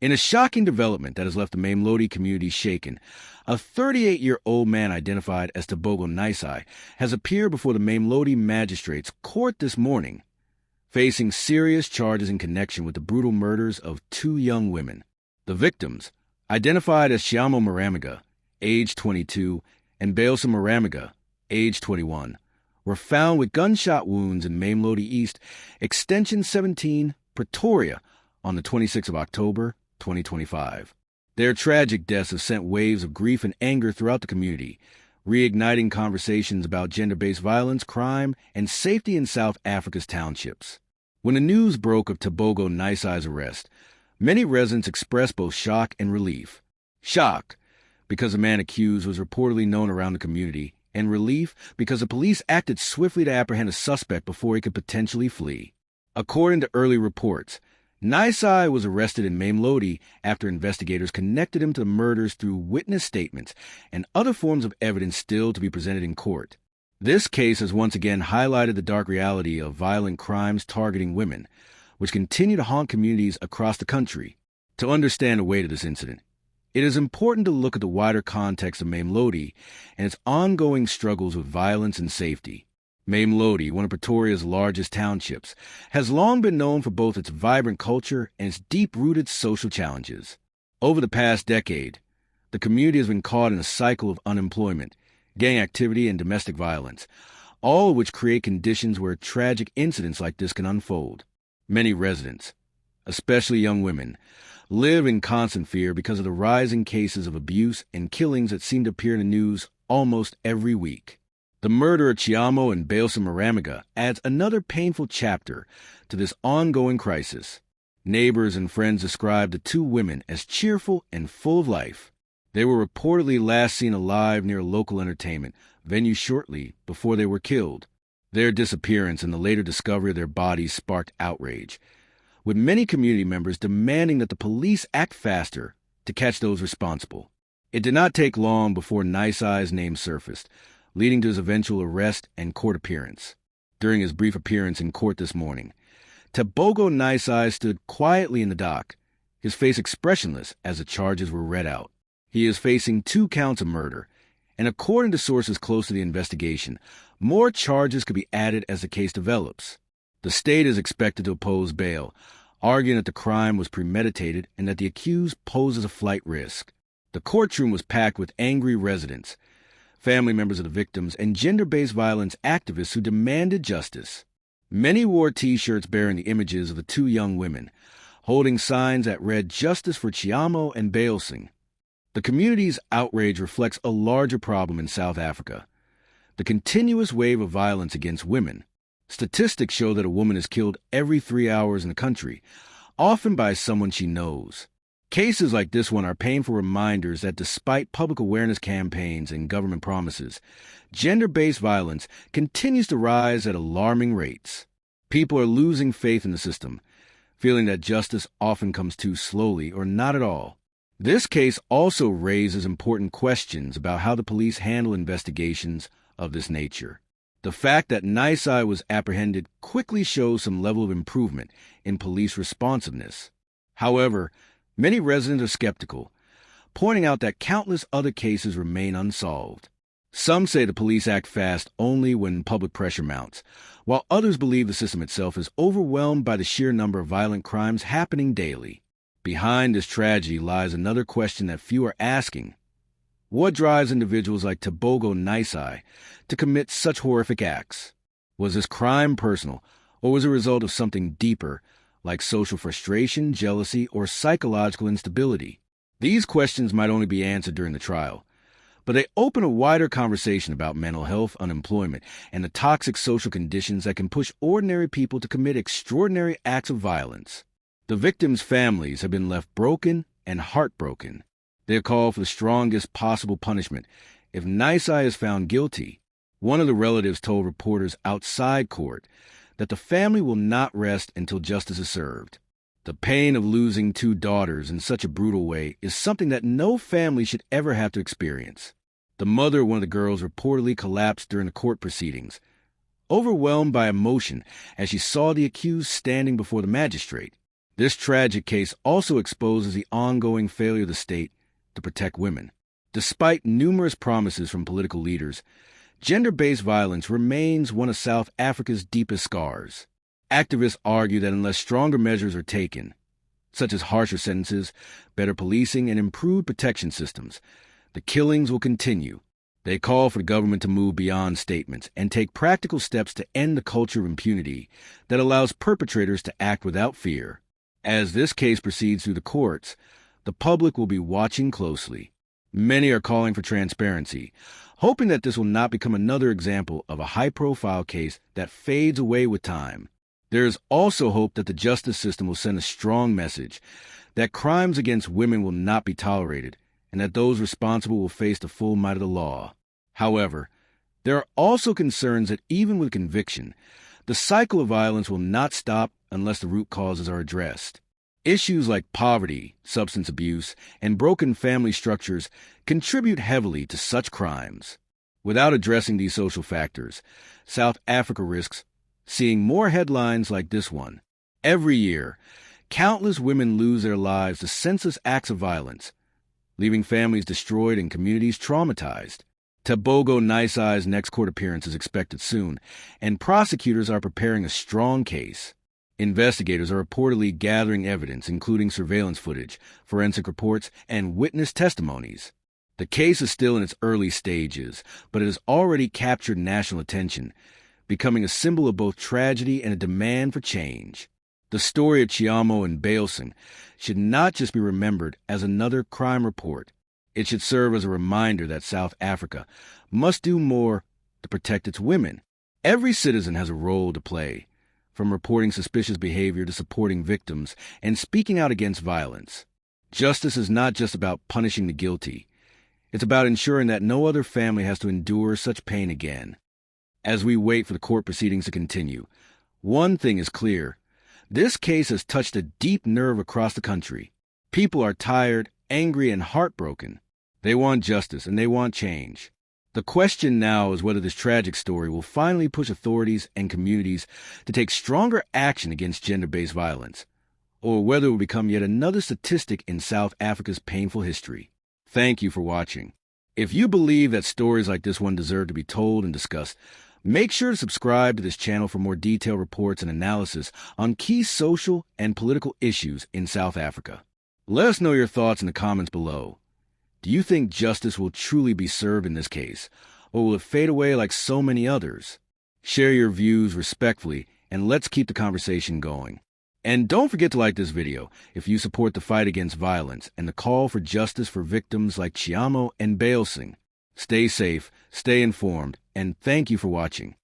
In a shocking development that has left the Mamelodi community shaken, a 38-year-old man identified as Tebogo Mnisi has appeared before the Mamelodi magistrates' court this morning, facing serious charges in connection with the brutal murders of two young women. The victims, identified as Tshiamo and Baleseng, age 22, and Baleseng Moramaga, age 21, were found with gunshot wounds in Mamelodi East, Extension 17, Pretoria, on the 26th of October, 2025. Their tragic deaths have sent waves of grief and anger throughout the community, reigniting conversations about gender-based violence, crime, and safety in South Africa's townships. When the news broke of Tebogo Mnisi's arrest, many residents expressed both shock and relief. Shock, because the man accused was reportedly known around the community, and relief because the police acted swiftly to apprehend a suspect before he could potentially flee. According to early reports, Mnisi was arrested in Mamelodi after investigators connected him to the murders through witness statements and other forms of evidence still to be presented in court. This case has once again highlighted the dark reality of violent crimes targeting women, which continue to haunt communities across the country. To understand the weight of this incident, it is important to look at the wider context of Mamelodi and its ongoing struggles with violence and safety. Mamelodi, one of Pretoria's largest townships, has long been known for both its vibrant culture and its deep-rooted social challenges. Over the past decade, the community has been caught in a cycle of unemployment, gang activity, and domestic violence, all of which create conditions where tragic incidents like this can unfold. Many residents, especially young women, live in constant fear because of the rising cases of abuse and killings that seem to appear in the news almost every week. The murder of Tshiamo and Baleseng Moramaga adds another painful chapter to this ongoing crisis. Neighbors and friends described the two women as cheerful and full of life. They were reportedly last seen alive near a local entertainment venue shortly before they were killed. Their disappearance and the later discovery of their bodies sparked outrage, with many community members demanding that the police act faster to catch those responsible. It did not take long before Mnisi's name surfaced, leading to his eventual arrest and court appearance. During his brief appearance in court this morning, Tebogo Mnisi stood quietly in the dock, his face expressionless as the charges were read out. He is facing 2 counts of murder, and according to sources close to the investigation, more charges could be added as the case develops. The state is expected to oppose bail, arguing that the crime was premeditated and that the accused poses a flight risk. The courtroom was packed with angry residents, family members of the victims, and gender-based violence activists who demanded justice. Many wore T-shirts bearing the images of the 2 young women, holding signs that read "Justice for Tshiamo and Baleseng." The community's outrage reflects a larger problem in South Africa: the continuous wave of violence against women. Statistics show that a woman is killed every 3 hours in the country, often by someone she knows. Cases like this one are painful reminders that despite public awareness campaigns and government promises, gender-based violence continues to rise at alarming rates. People are losing faith in the system, feeling that justice often comes too slowly or not at all. This case also raises important questions about how the police handle investigations of this nature. The fact that Mnisi was apprehended quickly shows some level of improvement in police responsiveness. However, many residents are skeptical, pointing out that countless other cases remain unsolved. Some say the police act fast only when public pressure mounts, while others believe the system itself is overwhelmed by the sheer number of violent crimes happening daily. Behind this tragedy lies another question that few are asking. What drives individuals like Tebogo Mnisi to commit such horrific acts? Was this crime personal, or was it a result of something deeper, like social frustration, jealousy, or psychological instability? These questions might only be answered during the trial, but they open a wider conversation about mental health, unemployment, and the toxic social conditions that can push ordinary people to commit extraordinary acts of violence. The victims' families have been left broken and heartbroken. They have called for the strongest possible punishment if Mnisi is found guilty. One of the relatives told reporters outside court that the family will not rest until justice is served. The pain of losing 2 daughters in such a brutal way is something that no family should ever have to experience. The mother of one of the girls reportedly collapsed during the court proceedings, overwhelmed by emotion as she saw the accused standing before the magistrate. This tragic case also exposes the ongoing failure of the state to protect women. Despite numerous promises from political leaders, gender-based violence remains one of South Africa's deepest scars. Activists argue that unless stronger measures are taken, such as harsher sentences, better policing, and improved protection systems, the killings will continue. They call for the government to move beyond statements and take practical steps to end the culture of impunity that allows perpetrators to act without fear. As this case proceeds through the courts, the public will be watching closely. Many are calling for transparency, hoping that this will not become another example of a high-profile case that fades away with time. There is also hope that the justice system will send a strong message that crimes against women will not be tolerated and that those responsible will face the full might of the law. However, there are also concerns that even with conviction, the cycle of violence will not stop unless the root causes are addressed. Issues like poverty, substance abuse, and broken family structures contribute heavily to such crimes. Without addressing these social factors, South Africa risks seeing more headlines like this one. Every year, countless women lose their lives to senseless acts of violence, leaving families destroyed and communities traumatized. Tebogo Mnisi's next court appearance is expected soon, and prosecutors are preparing a strong case. Investigators are reportedly gathering evidence, including surveillance footage, forensic reports, and witness testimonies. The case is still in its early stages, but it has already captured national attention, becoming a symbol of both tragedy and a demand for change. The story of Tshiamo and Baleseng should not just be remembered as another crime report. It should serve as a reminder that South Africa must do more to protect its women. Every citizen has a role to play, from reporting suspicious behavior to supporting victims and speaking out against violence. Justice is not just about punishing the guilty. It's about ensuring that no other family has to endure such pain again. As we wait for the court proceedings to continue, one thing is clear. This case has touched a deep nerve across the country. People are tired, angry, and heartbroken. They want justice and they want change. The question now is whether this tragic story will finally push authorities and communities to take stronger action against gender-based violence, or whether it will become yet another statistic in South Africa's painful history. Thank you for watching. If you believe that stories like this one deserve to be told and discussed, make sure to subscribe to this channel for more detailed reports and analysis on key social and political issues in South Africa. Let us know your thoughts in the comments below. Do you think justice will truly be served in this case, or will it fade away like so many others? Share your views respectfully, and let's keep the conversation going. And don't forget to like this video if you support the fight against violence and the call for justice for victims like Tshiamo and Baleseng. Stay safe, stay informed, and thank you for watching.